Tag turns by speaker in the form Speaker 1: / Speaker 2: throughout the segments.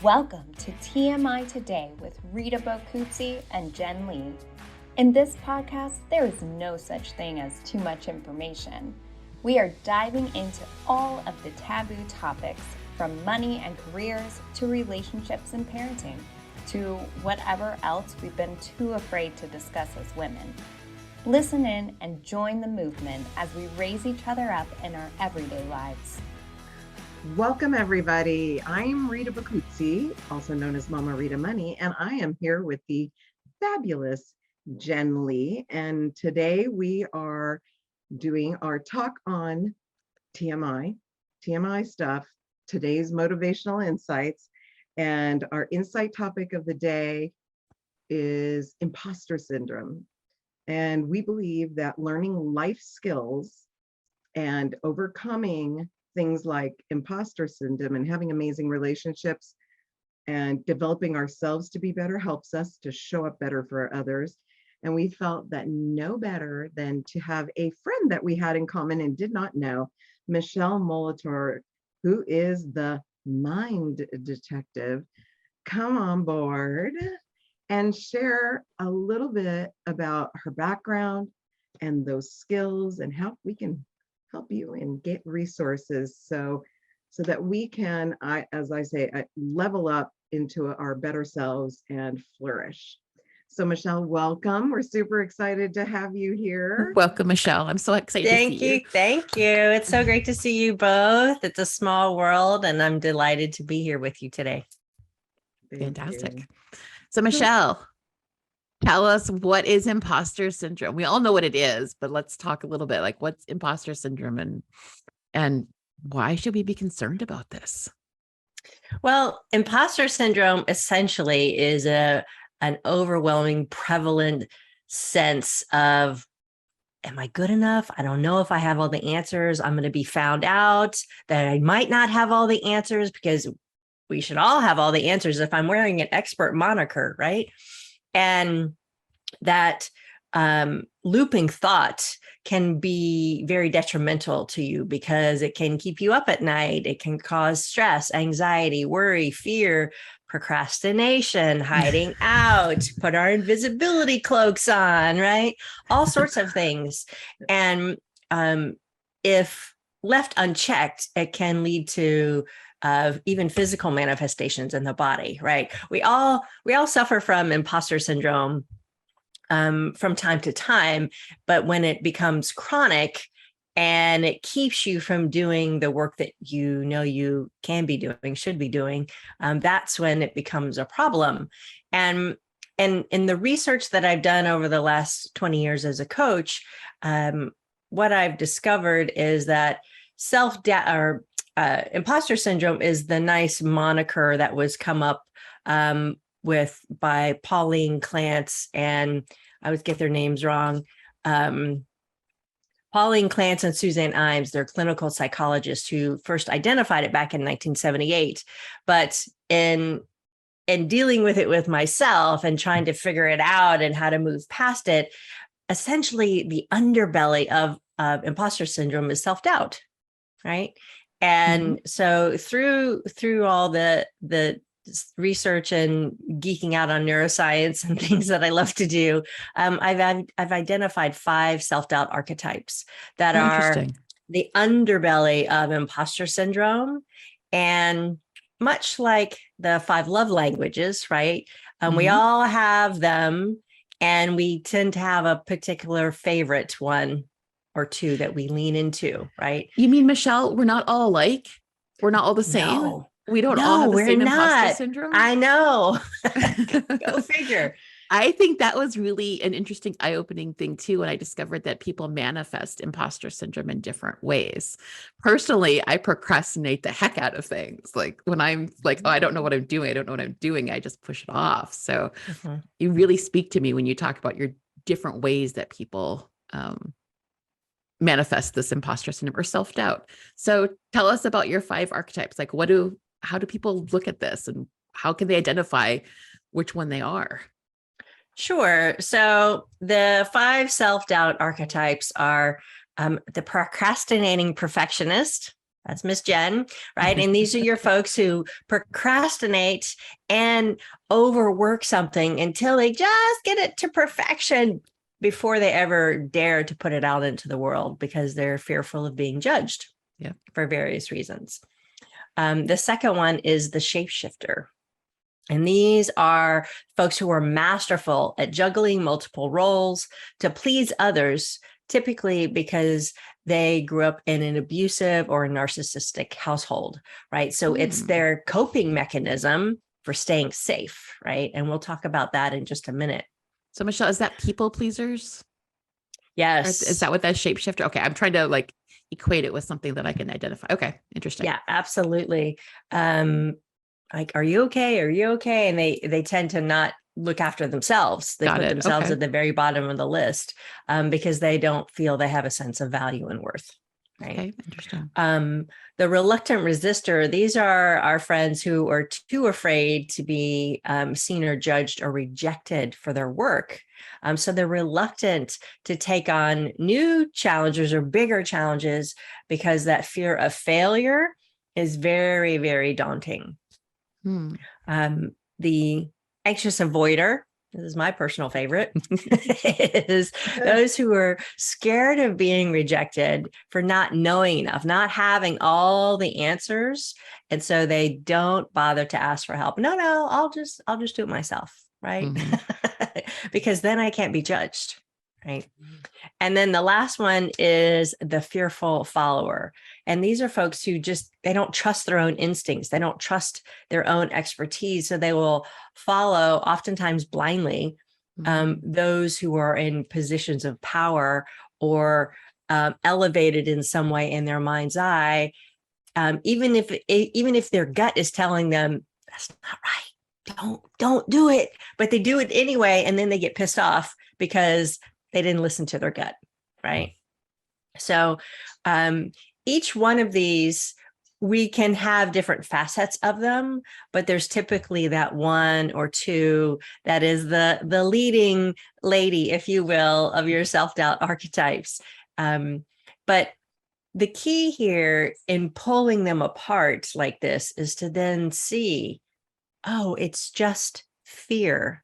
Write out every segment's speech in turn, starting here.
Speaker 1: Welcome to TMI Today with Rita Boccuzzi and Jen Lee. In this podcast, there is no such thing as too much information. We are diving into all of the taboo topics, from money and careers to relationships and parenting, to whatever else we've been too afraid to discuss as women. Listen in and join the movement as we raise each other up in our everyday lives.
Speaker 2: Welcome, everybody. I'm Rita Boccuzzi, also known as Mama Rita Money, and I am here with the fabulous Jen Lee. And today we are doing our talk on TMI stuff, today's motivational insights. And our insight topic of the day is imposter syndrome. And we believe that learning life skills and overcoming things like imposter syndrome and having amazing relationships and developing ourselves to be better helps us to show up better for others. And we felt that no better than to have a friend that we had in common and did not know, Michele Molitor, who is the mind detective, come on board and share a little bit about her background and those skills and how we can help you and get resources so that we can, as I say, level up into our better selves and flourish. So Michele, welcome. We're super excited to have you here.
Speaker 3: Welcome, Michele. I'm so excited to see you.
Speaker 4: Thank you. It's so great to see you both. It's a small world, and I'm delighted to be here with you today.
Speaker 3: Fantastic. So Michele, tell us, what is imposter syndrome? We all know what it is, but let's talk a little bit, like, what's imposter syndrome and why should we be concerned about this?
Speaker 4: Well, imposter syndrome essentially is an overwhelming, prevalent sense of, am I good enough? I don't know if I have all the answers. I'm going to be found out that I might not have all the answers, because we should all have all the answers if I'm wearing an expert moniker, right? And that looping thought can be very detrimental to you because it can keep you up at night. It can cause stress, anxiety, worry, fear, procrastination, hiding out, put our invisibility cloaks on, right? All sorts of things. And if left unchecked, it can lead to even physical manifestations in the body, right? We all suffer from imposter syndrome from time to time, but when it becomes chronic and it keeps you from doing the work that you know you can be doing, should be doing, that's when it becomes a problem. And in the research that I've done over the last 20 years as a coach, what I've discovered is that imposter syndrome is the nice moniker that was come up by Pauline Clance, and I always get their names wrong. Pauline Clance and Suzanne Imes, they're clinical psychologists who first identified it back in 1978. But in dealing with it with myself and trying to figure it out and how to move past it, essentially the underbelly of imposter syndrome is self-doubt, right? And so through all the research and geeking out on neuroscience and things that I love to do, I've identified 5 self-doubt archetypes that are the underbelly of imposter syndrome. And much like the 5 love languages, right? We all have them, and we tend to have a particular favorite one or two that we lean into, right?
Speaker 3: You mean, Michele, we're not all alike? We're not all the same?
Speaker 4: No.
Speaker 3: We don't all have the same imposter syndrome?
Speaker 4: I know. Go figure.
Speaker 3: I think that was really an interesting eye-opening thing too, when I discovered that people manifest imposter syndrome in different ways. Personally, I procrastinate the heck out of things. Like when I'm like, oh, I don't know what I'm doing, I just push it off. So you really speak to me when you talk about your different ways that people manifest this imposter syndrome or self-doubt. So tell us about your 5 archetypes. Like how do people look at this, and how can they identify which one they are?
Speaker 4: Sure. So the 5 self-doubt archetypes are the procrastinating perfectionist, That's Miss Jen, right? And these are your folks who procrastinate and overwork something until they just get it to perfection before they ever dare to put it out into the world because they're fearful of being judged for various reasons. The second one is the shapeshifter. And these are folks who are masterful at juggling multiple roles to please others, typically because they grew up in an abusive or a narcissistic household, right? So it's their coping mechanism for staying safe, right? And we'll talk about that in just a minute.
Speaker 3: So Michele, is that people pleasers?
Speaker 4: Yes.
Speaker 3: Or is that what that shapeshifter? Okay. I'm trying to like equate it with something that I can identify. Okay. Interesting.
Speaker 4: Yeah, absolutely. Like, are you okay? Are you okay? And they tend to not look after themselves. They put themselves at the very bottom of the list because they don't feel they have a sense of value and worth. Right.
Speaker 3: Okay. Interesting.
Speaker 4: The reluctant resistor, these are our friends who are too afraid to be seen or judged or rejected for their work. So they're reluctant to take on new challenges or bigger challenges because that fear of failure is very, very daunting. The anxious avoider, this is my personal favorite, is those who are scared of being rejected for not knowing enough, not having all the answers. And so they don't bother to ask for help. No, I'll just do it myself. Right. Because then I can't be judged. Right. And then the last one is the fearful follower. And these are folks who they don't trust their own instincts. They don't trust their own expertise. So they will follow, oftentimes blindly, those who are in positions of power or elevated in some way in their mind's eye, even if their gut is telling them that's not right. Don't do it. But they do it anyway. And then they get pissed off because they didn't listen to their gut. Right. So each one of these, we can have different facets of them, but there's typically that one or two that is the leading lady, if you will, of your self-doubt archetypes. But the key here in pulling them apart like this is to then see, oh, it's just fear.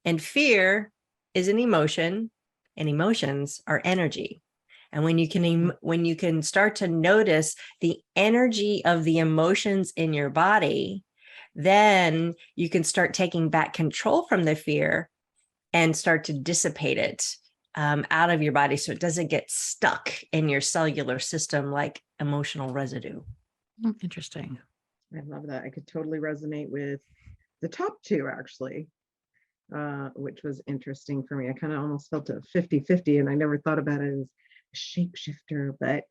Speaker 4: And fear is an emotion, and emotions are energy. And when you can start to notice the energy of the emotions in your body, then you can start taking back control from the fear and start to dissipate it out of your body so it doesn't get stuck in your cellular system like emotional residue.
Speaker 3: Interesting.
Speaker 2: I love that. I could totally resonate with the top two, actually, which was interesting for me. I kind of almost felt a 50-50, and I never thought about it as shapeshifter, but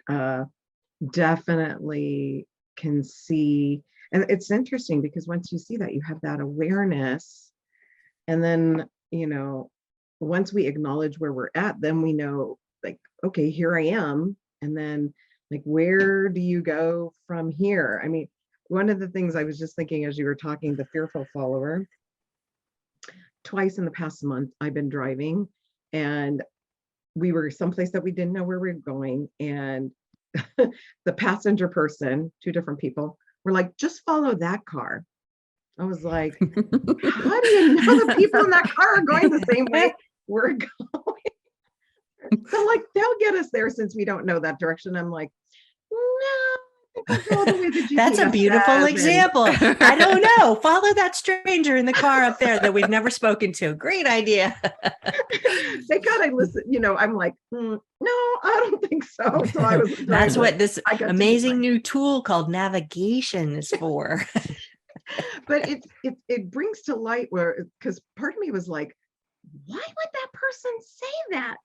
Speaker 2: definitely can see. And it's interesting because once you see that, you have that awareness, and then once we acknowledge where we're at, then we know, like, okay, here I am, and then like, where do you go from here? I mean, one of the things I was just thinking as you were talking, the fearful follower, twice in the past month I've been driving, and we were someplace that we didn't know where we were going, and the passenger person, two different people, were like, just follow that car. I was like, how do you know the people in that car are going the same way we're going? So like, they'll get us there since we don't know that direction. I'm like, no, I think I'll go the way the GPS
Speaker 4: That's a beautiful
Speaker 2: says,
Speaker 4: example. I don't know. Follow that stranger in the car up there that we've never spoken to. Great idea.
Speaker 2: They gotta listen. I'm like, no, I don't think so. So I was.
Speaker 4: That's what this amazing new tool called navigation is for.
Speaker 2: But it brings to light because part of me was like, why would that person say that?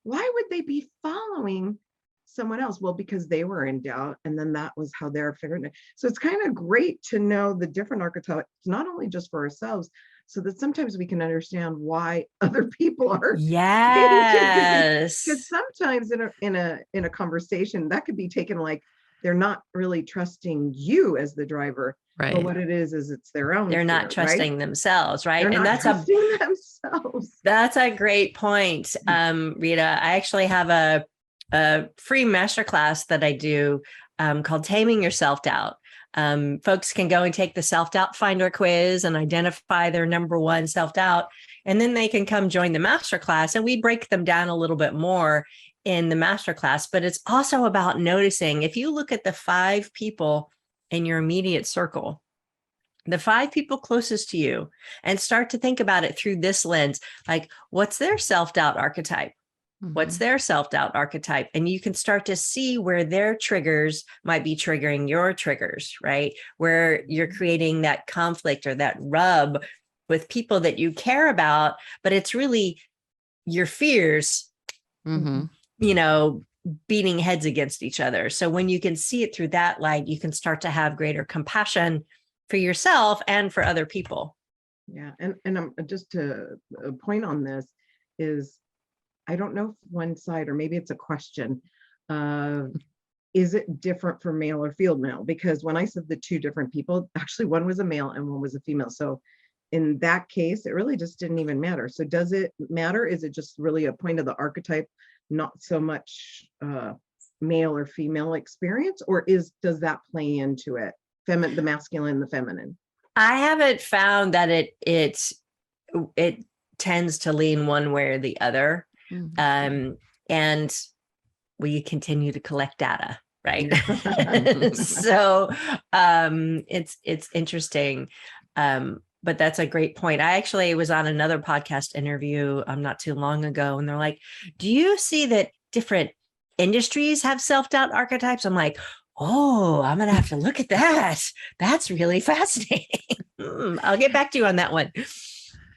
Speaker 2: Why would they be following someone else? Well, because they were in doubt, and then that was how they're figuring it. So it's kind of great to know the different archetypes, not only just for ourselves, so that sometimes we can understand why other people are.
Speaker 4: Yes.
Speaker 2: Because sometimes in a conversation that could be taken like they're not really trusting you as the driver.
Speaker 3: Right.
Speaker 2: But what it is it's their own.
Speaker 4: They're not trusting themselves, right?
Speaker 2: They're
Speaker 4: and
Speaker 2: not trusting themselves.
Speaker 4: That's a great point, Rita. I actually have a free masterclass that I do called Taming Your Self-Doubt. Folks can go and take the self-doubt finder quiz and identify their number one self-doubt. And then they can come join the masterclass, and we break them down a little bit more in the masterclass. But it's also about noticing, if you look at the 5 people in your immediate circle, the 5 people closest to you, and start to think about it through this lens, like, what's their self-doubt archetype? What's their self-doubt archetype? And you can start to see where their triggers might be triggering your triggers, right? Where you're creating that conflict or that rub with people that you care about, but it's really your fears, beating heads against each other. So when you can see it through that light, you can start to have greater compassion for yourself and for other people.
Speaker 2: Yeah. And I'm just to point on this is, I don't know if one side, or maybe it's a question, is it different for male or female? Because when I said the 2 different people, actually one was a male and one was a female. So in that case, it really just didn't even matter. So does it matter? Is it just really a point of the archetype, not so much male or female experience, or does that play into it? The masculine, the feminine?
Speaker 4: I haven't found that it tends to lean one way or the other. And we continue to collect data, right? So it's interesting. But that's a great point. I actually was on another podcast interview not too long ago, and they're like, do you see that different industries have self-doubt archetypes? I'm like, oh, I'm going to have to look at that. That's really fascinating. I'll get back to you on that one.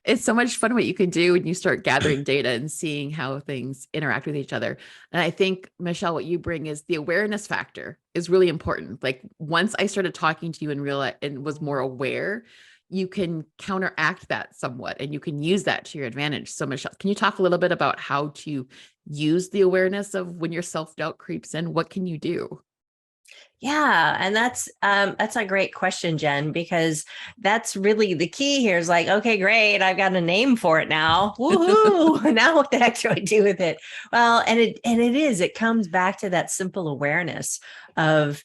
Speaker 3: It's so much fun what you can do when you start gathering data and seeing how things interact with each other. And I think, Michele, what you bring is the awareness factor is really important. Like, once I started talking to you and realized and was more aware, you can counteract that somewhat, and you can use that to your advantage. So Michele, can you talk a little bit about how to use the awareness of when your self-doubt creeps in? What can you do?
Speaker 4: Yeah. And that's a great question, Jen, because that's really the key here is like, okay, great. I've got a name for it now. Woohoo. Now what the heck do I do with it? Well, it comes back to that simple awareness of,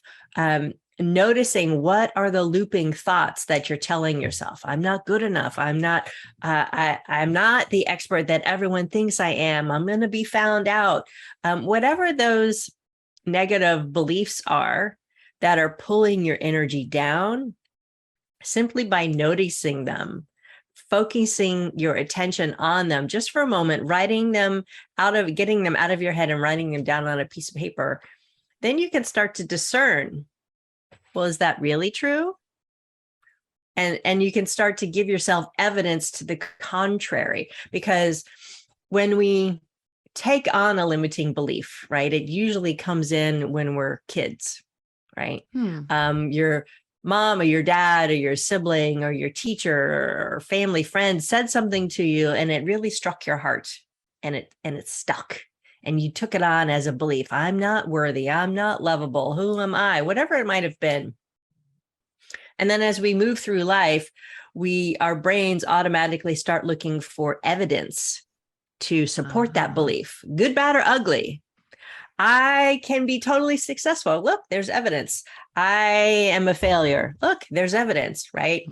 Speaker 4: noticing what are the looping thoughts that you're telling yourself. I'm not good enough. I'm not the expert that everyone thinks I am. I'm going to be found out. Whatever those negative beliefs are that are pulling your energy down, simply by noticing them, focusing your attention on them just for a moment, getting them out of your head and writing them down on a piece of paper, then you can start to discern, well, is that really true? And you can start to give yourself evidence to the contrary, because when we take on a limiting belief, right, it usually comes in when we're kids, right? Your mom or your dad or your sibling or your teacher or family friend said something to you, and it really struck your heart, and it stuck. And you took it on as a belief. I'm not worthy. I'm not lovable. Who am I? Whatever it might have been. And then as we move through life, our brains automatically start looking for evidence to support that belief, good, bad, or ugly. I can be totally successful. Look, there's evidence. I am a failure. Look, there's evidence, right?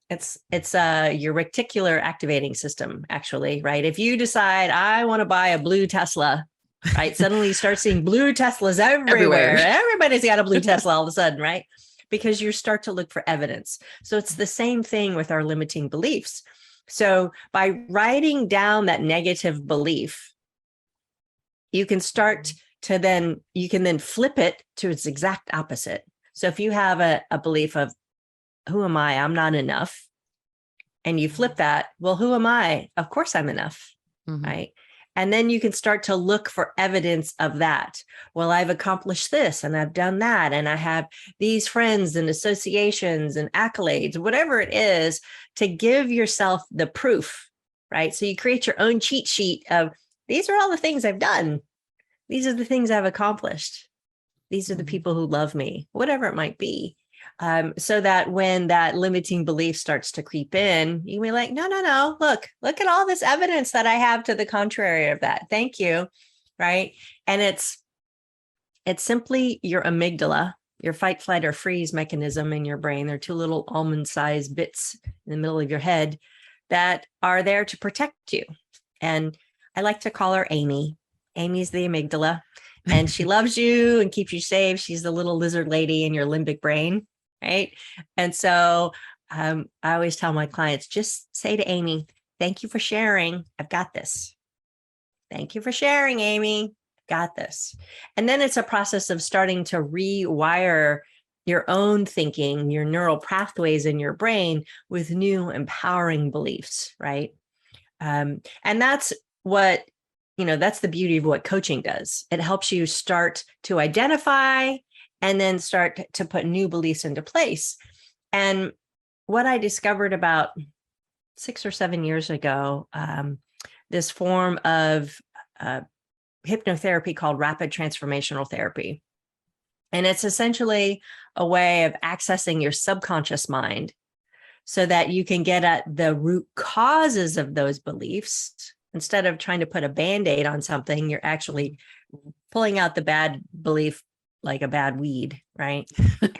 Speaker 4: It's your reticular activating system, actually, right? If you decide I want to buy a blue Tesla, right? Suddenly you start seeing blue Teslas everywhere. Everybody's got a blue Tesla all of a sudden, right? Because you start to look for evidence. So it's the same thing with our limiting beliefs. So by writing down that negative belief, you can start to then flip it to its exact opposite. So if you have a belief of, who am I? I'm not enough. And you flip that, well, who am I? Of course I'm enough, right? And then you can start to look for evidence of that. Well, I've accomplished this and I've done that. And I have these friends and associations and accolades, whatever it is, to give yourself the proof, right? So you create your own cheat sheet of, these are all the things I've done. These are the things I've accomplished. These are the people who love me, whatever it might be. So that when that limiting belief starts to creep in, you can be like, no, look at all this evidence that I have to the contrary of that. Thank you. Right. And it's simply your amygdala, your fight, flight, or freeze mechanism in your brain. They're two little almond-sized bits in the middle of your head that are there to protect you. And I like to call her Amy. Amy's the amygdala, and she loves you and keeps you safe. She's the little lizard lady in your limbic brain, right? And so I always tell my clients, just say to Amy, thank you for sharing. I've got this. Thank you for sharing, Amy. Got this. And then it's a process of starting to rewire your own thinking, your neural pathways in your brain with new empowering beliefs, right? And that's what, that's the beauty of what coaching does. It helps you start to identify and then start to put new beliefs into place. And what I discovered about 6 or 7 years ago, this form of hypnotherapy called rapid transformational therapy. And it's essentially a way of accessing your subconscious mind so that you can get at the root causes of those beliefs. Instead of trying to put a Band-Aid on something, you're actually pulling out the bad belief like a bad weed, right?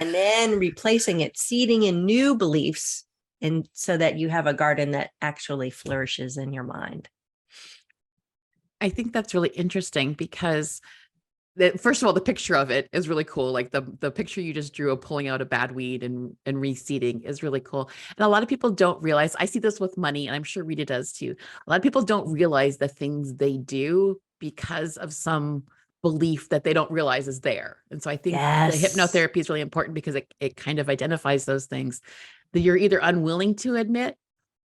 Speaker 4: And then replacing it, seeding in new beliefs, and so that you have a garden that actually flourishes in your mind.
Speaker 3: I think that's really interesting because first of all, the picture of it is really cool. Like the picture you just drew of pulling out a bad weed and reseeding is really cool. And a lot of people don't realize, I see this with money, and I'm sure Rita does too. A lot of people don't realize the things they do because of some belief that they don't realize is there. And so I think the hypnotherapy is really important because it kind of identifies those things that you're either unwilling to admit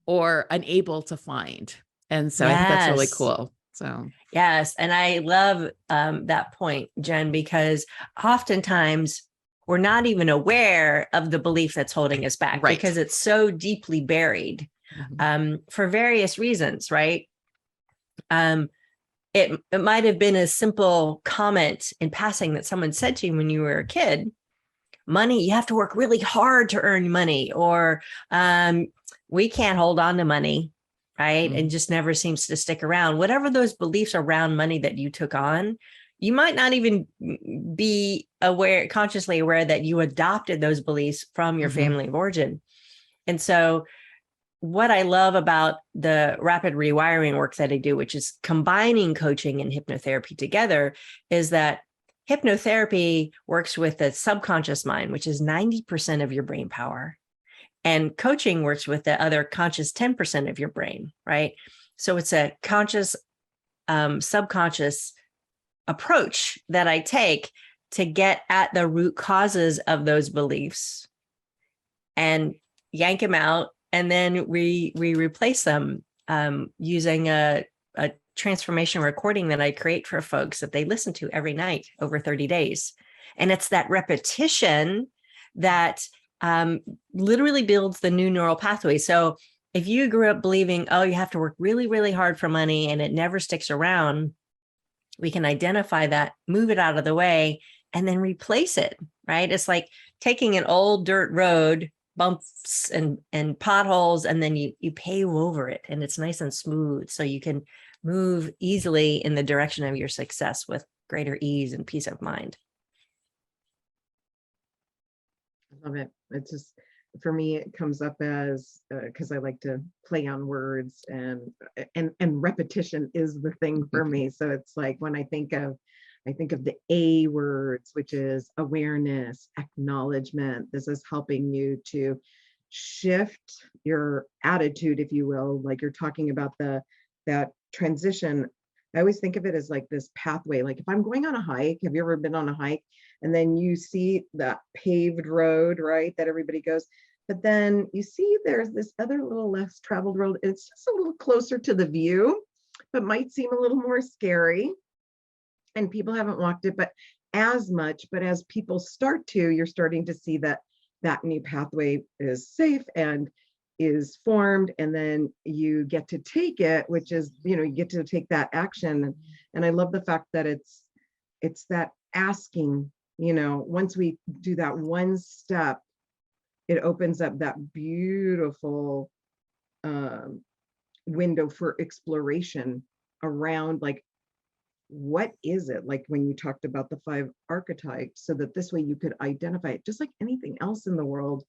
Speaker 3: or unable to find. And so I think that's really cool. So,
Speaker 4: yes. And I love that point, Jen, because oftentimes we're not even aware of the belief that's holding us back, right? Because it's so deeply buried for various reasons, right? It might have been a simple comment in passing that someone said to you when you were a kid. Money, you have to work really hard to earn money, or we can't hold on to money. Right. And just never seems to stick around. Whatever those beliefs around money that you took on, you might not even be consciously aware that you adopted those beliefs from your family of origin. And so what I love about the rapid rewiring work that I do, which is combining coaching and hypnotherapy together, is that hypnotherapy works with the subconscious mind, which is 90% of your brain power. And coaching works with the other conscious 10% of your brain, right? So it's a conscious, subconscious approach that I take to get at the root causes of those beliefs and yank them out. And then we replace them using a transformation recording that I create for folks that they listen to every night over 30 days. And it's that repetition that literally builds the new neural pathway. So if you grew up believing, oh, you have to work really, really hard for money and it never sticks around, we can identify that, move it out of the way, and then replace it, right? It's like taking an old dirt road, bumps and potholes, and then you pave over it and it's nice and smooth. So you can move easily in the direction of your success with greater ease and peace of mind.
Speaker 2: I love it. It's just, for me, it comes up as, because I like to play on words, and repetition is the thing for me. So it's like when I think of the A words, which is awareness, acknowledgement. This is helping you to shift your attitude, if you will, like you're talking about that transition. I always think of it as like this pathway. Like if I'm going on a hike, have you ever been on a hike? And then you see that paved road, right, that everybody goes. But then you see there's this other little less traveled road. It's just a little closer to the view, but might seem a little more scary. And people haven't walked it, but as much. But as people start to, you're starting to see that new pathway is safe and is formed, and then you get to take it, which is, you get to take that action. And I love the fact that it's that asking, once we do that one step, it opens up that beautiful window for exploration around, like what is it, like when you talked about the 5 archetypes, so that this way you could identify it, just like anything else in the world,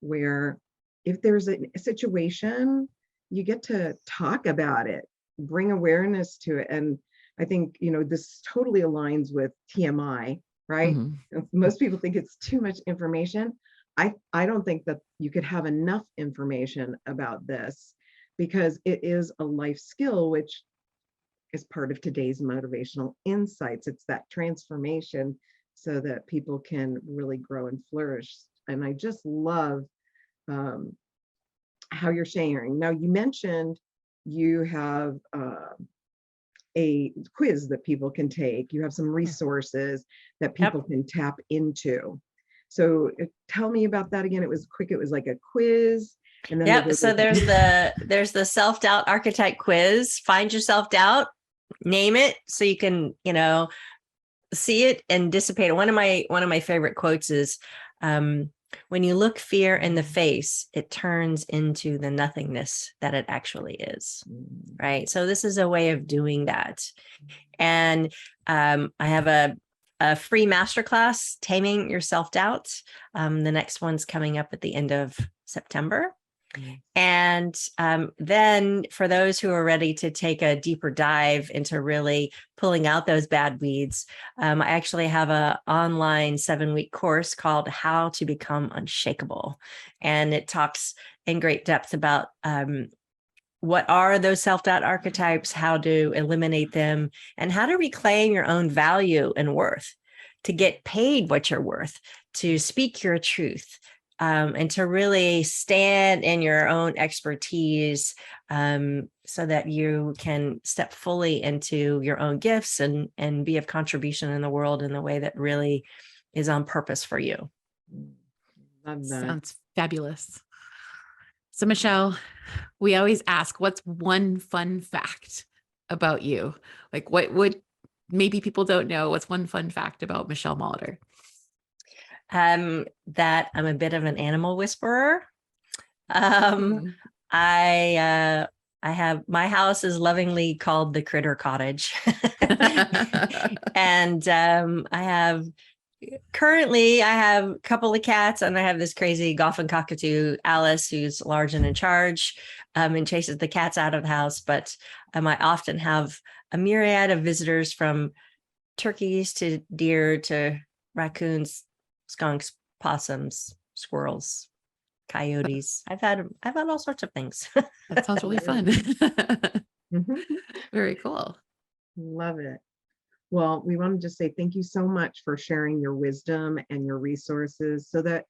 Speaker 2: where if there's a situation, you get to talk about it, bring awareness to it. And I think, this totally aligns with TMI, right?
Speaker 3: Mm-hmm.
Speaker 2: Most people think it's too much information. I don't think that you could have enough information about this, because it is a life skill, which is part of today's motivational insights. It's that transformation so that people can really grow and flourish. And I just love how you're sharing. Now, you mentioned you have a quiz that people can take. You have some resources that people can tap into. So tell me about that again. It was quick. It was like a quiz. And then
Speaker 4: So there's the self-doubt archetype quiz. Find your self-doubt, name it so you can, see it and dissipate it. One of my favorite quotes is, when you look fear in the face, it turns into the nothingness that it actually is. Right. So this is a way of doing that. And I have a free masterclass, Taming Your Self-Doubt. The next one's coming up at the end of September. And then for those who are ready to take a deeper dive into really pulling out those bad weeds, I actually have an online 7-week course called How to Become Unshakable. And it talks in great depth about what are those self-doubt archetypes, how to eliminate them, and how to reclaim your own value and worth, to get paid what you're worth, to speak your truth, and to really stand in your own expertise, so that you can step fully into your own gifts and be of contribution in the world in the way that really is on purpose for you.
Speaker 2: Love that.
Speaker 3: Sounds fabulous. So Michele, we always ask, what's one fun fact about you? Like what would maybe people don't know, what's one fun fact about Michele Molitor?
Speaker 4: That I'm a bit of an animal whisperer. I have, my house is lovingly called the Critter Cottage. And currently I have a couple of cats, and I have this crazy Goffin cockatoo, Alice, who's large and in charge, and chases the cats out of the house. But I often have a myriad of visitors, from turkeys to deer to raccoons, skunks, possums, squirrels, coyotes. I've had all sorts of things.
Speaker 3: That sounds really fun. Very cool.
Speaker 2: Love it. Well, we want to just say thank you so much for sharing your wisdom and your resources, so that,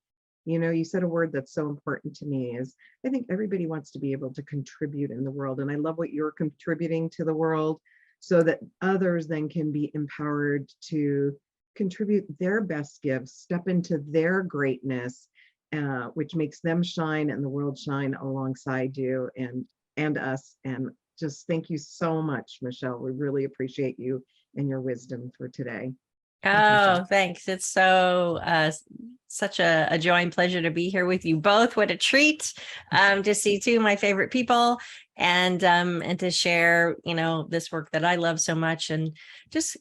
Speaker 2: you said a word that's so important to me, is I think everybody wants to be able to contribute in the world. And I love what you're contributing to the world, so that others then can be empowered to contribute their best gifts, step into their greatness, which makes them shine and the world shine alongside you and us. And just thank you so much, Michele. We really appreciate you and your wisdom for today.
Speaker 4: Oh, thanks. It's so such a joy and pleasure to be here with you both. What a treat to see two of my favorite people, and to share, this work that I love so much. And just,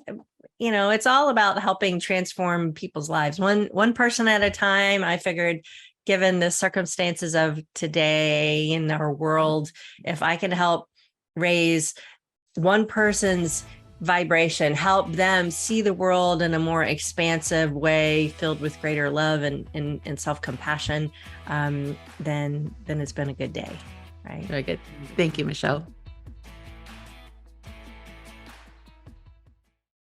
Speaker 4: it's all about helping transform people's lives, one person at a time. I figured, given the circumstances of today in our world, if I can help raise one person's vibration, help them see the world in a more expansive way, filled with greater love and self-compassion, then it's been a good day. Right.
Speaker 3: Very good. Thank you, Michele.